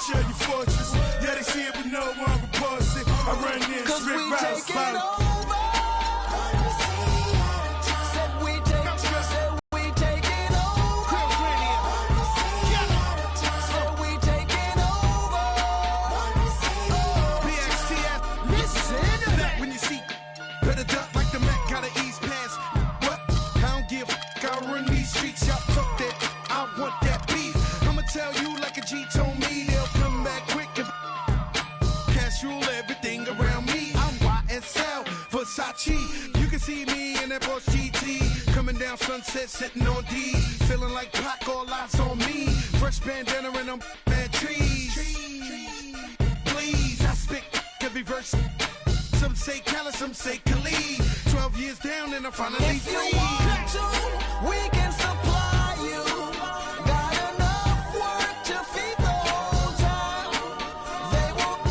picture of your fortress. Yeah, they see it, but no one reports it. I run in, strip routes, follow. You can see me in that Porsche GT, coming down Sunset, sitting on D's, feeling like Pac, all eyes on me. Fresh bandana and I'm mad trees. Please, I spit every verse. Some say Cali, some say Khalid. 12 years down and I'm finally free. If you want to, we can supply you. Got enough work to feed the whole town. They won't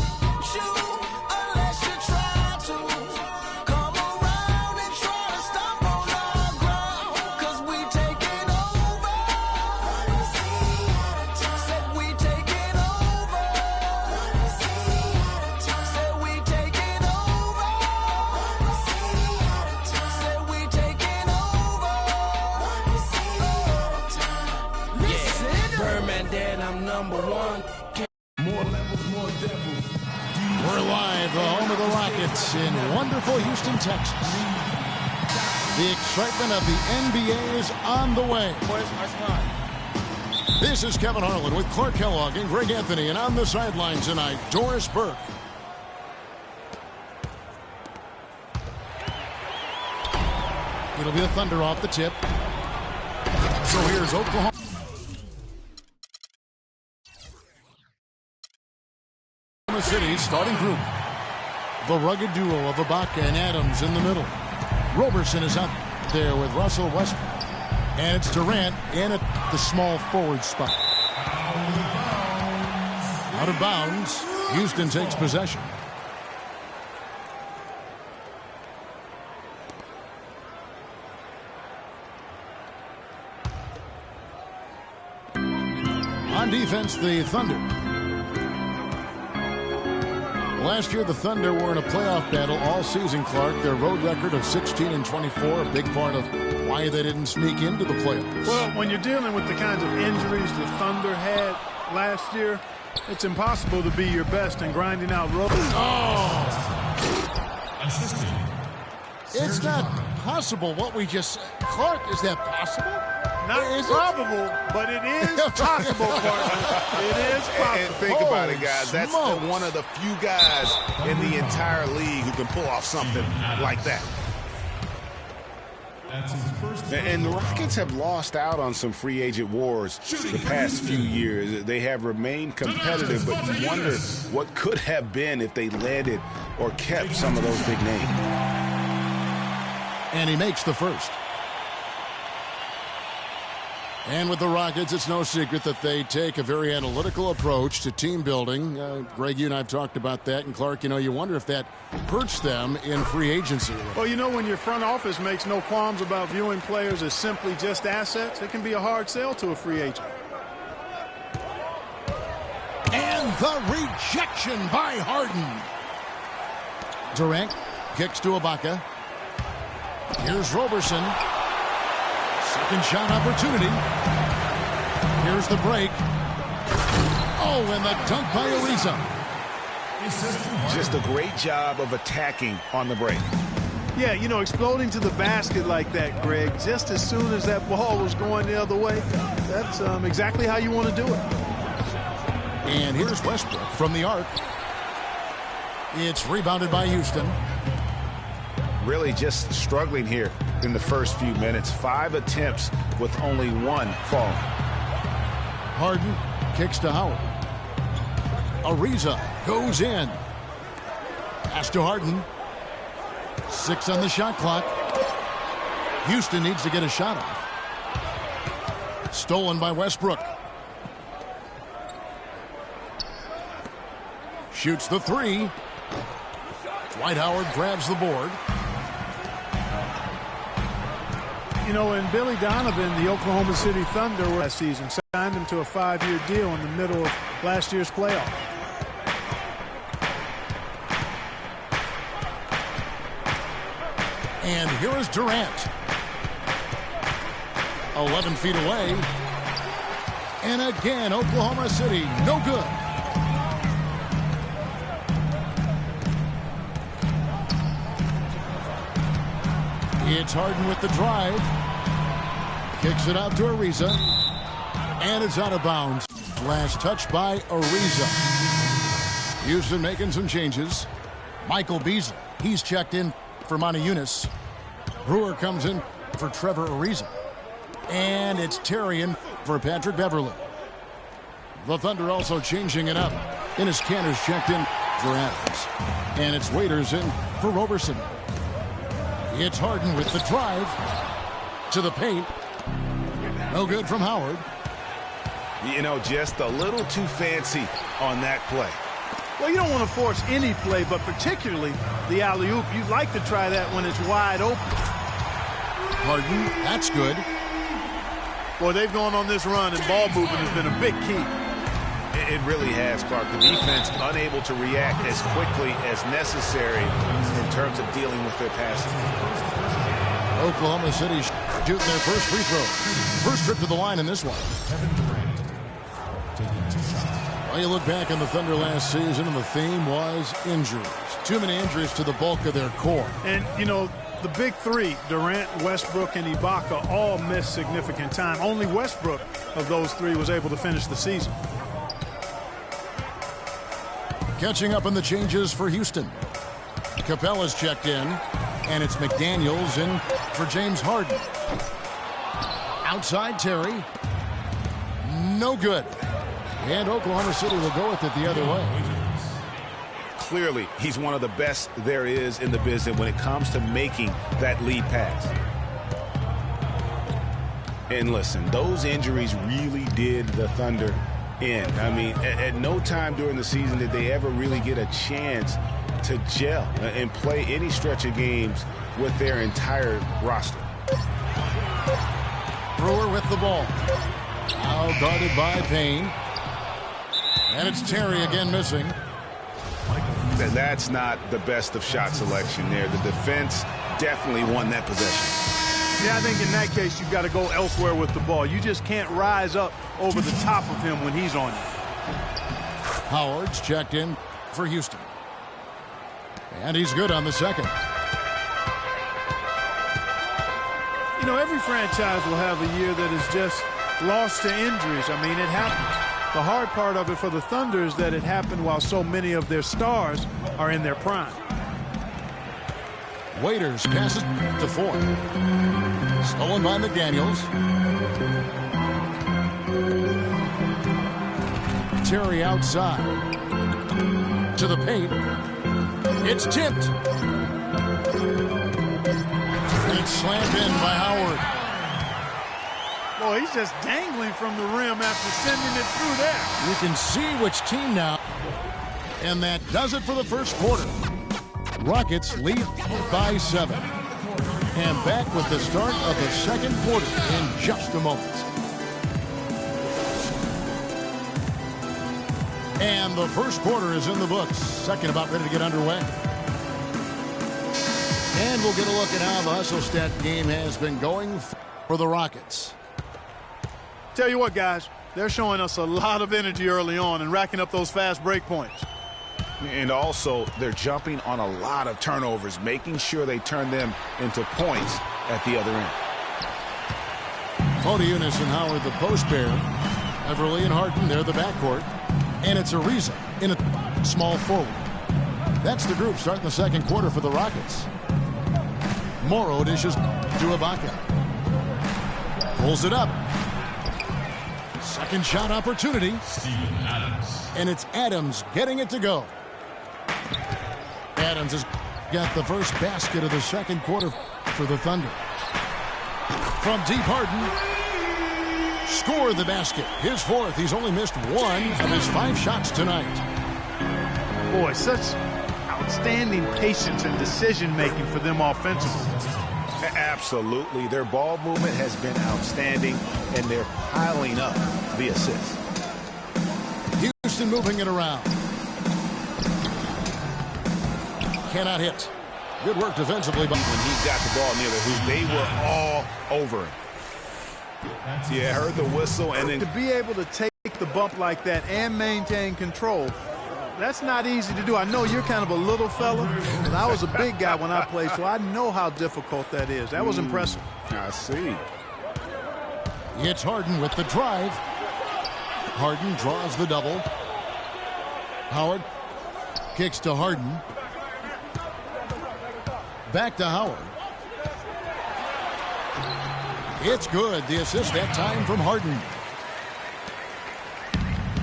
you unless you try to. Come around and try to stop on our ground. Cause we taking over. Said we taking over. Said we taking over. Said we taking over. Listen. Birdman dead, I'm number one. More levels, more devils. We're live, the home of the Rockets in wonderful Houston, Texas. The excitement of the NBA is on the way. This is Kevin Harlan with Clark Kellogg and Greg Anthony, and on the sidelines tonight, Doris Burke. It'll be the Thunder off the tip. So here's Oklahoma City's starting group. The rugged duo of Ibaka and Adams in the middle. Roberson is out there with Russell Westbrook. And it's Durant in at the small forward spot. Out of bounds. Houston takes possession. On defense, the Thunder. Last year, the Thunder were in a playoff battle all season, Clark. Their road record of 16-24, a big part of why they didn't sneak into the playoffs. Well, when you're dealing with the kinds of injuries the Thunder had last year, it's impossible to be your best in grinding out road. Oh! It's not possible what we just said. Clark, is that possible? Not probable, but it is possible, partner. It is possible. And think about it, guys. That's one of the few guys in the entire league who can pull off something like that. And the Rockets have lost out on some free agent wars the past few years. They have remained competitive, but you wonder what could have been if they landed or kept some of those big names. And he makes the first. And with the Rockets, it's no secret that they take a very analytical approach to team building. Greg, you and I have talked about that. And Clark, you wonder if that hurts them in free agency. Well, when your front office makes no qualms about viewing players as simply just assets, it can be a hard sell to a free agent. And the rejection by Harden. Durant kicks to Ibaka. Here's Roberson. Second shot opportunity. Here's the break. Oh, and the dunk by Ariza. Just a great job of attacking on the break. Yeah, exploding to the basket like that, Greg, just as soon as that ball was going the other way, that's exactly how you want to do it. And here's Westbrook from the arc. It's rebounded by Houston. Really just struggling here in the first few minutes. 5 attempts with only 1 fall. Harden kicks to Howard. Ariza goes in. Pass to Harden. 6 on the shot clock. Houston needs to get a shot off. Stolen by Westbrook. Shoots the 3. Dwight Howard grabs the board. You know, and Billy Donovan, the Oklahoma City Thunder, last season signed him to a 5-year deal in the middle of last year's playoff. And here is Durant. 11 feet away. And again, Oklahoma City, no good. It's Harden with the drive. Kicks it out to Ariza. And it's out of bounds. Last touch by Ariza. Houston making some changes. Michael Beasley, he's checked in for Monty Eunice. Brewer comes in for Trevor Ariza. And it's Terrian for Patrick Beverly. The Thunder also changing it up. Enes Kanter's checked in for Adams. And it's Waiters in for Roberson. It's Harden with the drive to the paint. No good from Howard. You know, just a little too fancy on that play. Well, you don't want to force any play, but particularly the alley-oop. You'd like to try that when it's wide open. Harden, that's good. Boy, they've gone on this run, and ball movement has been a big key. It really has, Clark. The defense unable to react as quickly as necessary in terms of dealing with their passing. Oklahoma City shooting their first free throw. First trip to the line in this one. Well, you look back on the Thunder last season, and the theme was injuries. Too many injuries to the bulk of their core. And, you know, the big three, Durant, Westbrook, and Ibaka, all missed significant time. Only Westbrook of those three was able to finish the season. Catching up on the changes for Houston. Capella's checked in, and it's McDaniels in for James Harden. Outside Terry. No good. And Oklahoma City will go with it the other way. Clearly, he's one of the best there is in the business when it comes to making that lead pass. And listen, those injuries really did the Thunder in. I mean, at no time during the season did they ever really get a chance to gel and play any stretch of games with their entire roster. Brewer with the ball. Now guarded by Payne. And it's Terry again missing. That's not the best of shot selection there. The defense definitely won that possession. Yeah, I think in that case, you've got to go elsewhere with the ball. You just can't rise up over the top of him when he's on you. Howard's checked in for Houston. And he's good on the second. You know, every franchise will have a year that is just lost to injuries. I mean, it happens. The hard part of it for the Thunder is that it happened while so many of their stars are in their prime. Waiters passes to Ford. Stolen by McDaniels. Terry outside. To the paint. It's tipped. And it's slammed in by Howard. Boy, he's just dangling from the rim after sending it through there. You can see which team now. And that does it for the first quarter. Rockets lead by 7. And back with the start of the second quarter in just a moment. And the first quarter is in the books. Second about ready to get underway. And we'll get a look at how the hustle stat game has been going for the Rockets. Tell you what, guys, they're showing us a lot of energy early on and racking up those fast break points. And also, they're jumping on a lot of turnovers, making sure they turn them into points at the other end. Monty Eunice and Howard, the post pair. Everly and Harden, they're the backcourt. And it's Ariza in a small forward. That's the group starting the second quarter for the Rockets. Morrow dishes to Ibaka. Pulls it up. Second shot opportunity. Steven Adams. And it's Adams getting it to go. Adams has got the first basket of the second quarter for the Thunder. From deep, Harden scored the basket. His fourth. He's only missed one of his 5 shots tonight. Boy, such outstanding patience and decision-making for them offensively. Absolutely. Their ball movement has been outstanding, and they're piling up the assists. Houston moving it around. Cannot hit. Good work defensively. When he got the ball near the hoop, they were all over him. Yeah, heard the whistle, and then to be able to take the bump like that and maintain control, that's not easy to do. I know you're kind of a little fella, and I was a big guy when I played, so I know how difficult that is. That was impressive. I see. It's Harden with the drive. Harden draws the double. Howard kicks to Harden. Back to Howard. It's good. The assist that time from Harden.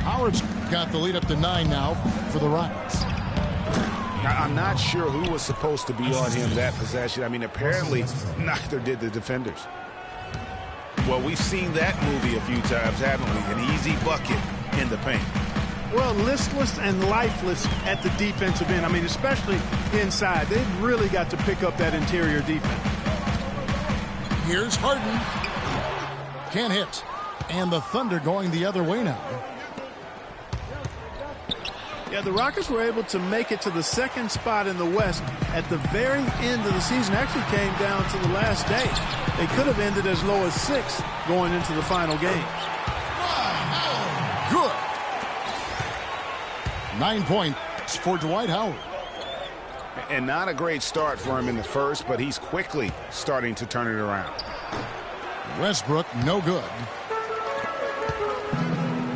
Howard's got the lead up to 9 now for the Rockets. I'm not sure who was supposed to be on him that possession. I mean, apparently neither did the defenders. Well, we've seen that movie a few times, haven't we? An easy bucket in the paint. Well, listless and lifeless at the defensive end. I mean, especially inside. They've really got to pick up that interior defense. Here's Harden. Can't hit. And the Thunder going the other way now. Yeah, the Rockets were able to make it to the second spot in the West at the very end of the season. Actually came down to the last day. They could have ended as low as 6 going into the final game. Good. 9 points for Dwight Howard. And not a great start for him in the first, but he's quickly starting to turn it around. Westbrook, no good.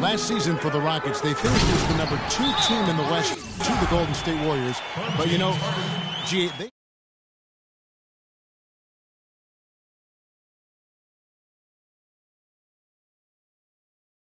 Last season for the Rockets, they finished as the #2 team in the West to the Golden State Warriors. But, you know,